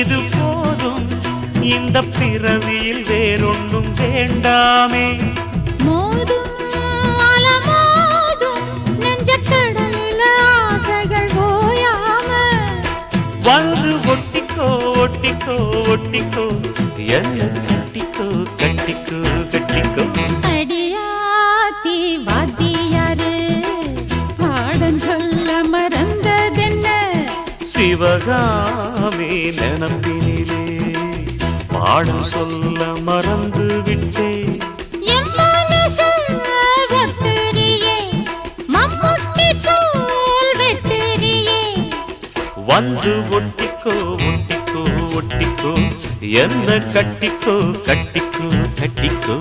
இது போதும் இந்த பிறவியில் வேறொன்றும் வேண்டாமே மோதும் அலமோதும் நெஞ்சக்கடல்ல ஆசைகள் ஓயாம வந்து ஒட்டிக்கோ ஒட்டிக்கோ ஒட்டிக்கோ என்ன கட்டிக்கோ கட்டிக்கோ கட்டிக்கோ அடியாத்தி வாத்தியாரு பாடம் சொல்ல மறந்ததென்ன சிவகாமி நினப்பினிலே பாடம் சொல்ல மறந்து விட்டேன் என் மனசு ஒட்டுறியே மம்முட்டி போல் வெட்டுறியே வந்து ஒட்டிக்கோ ஒட்டிக்கோ ஒட்டிக்கோ என்ன கட்டிக்கோ கட்டிக்கோ கட்டிக்கோ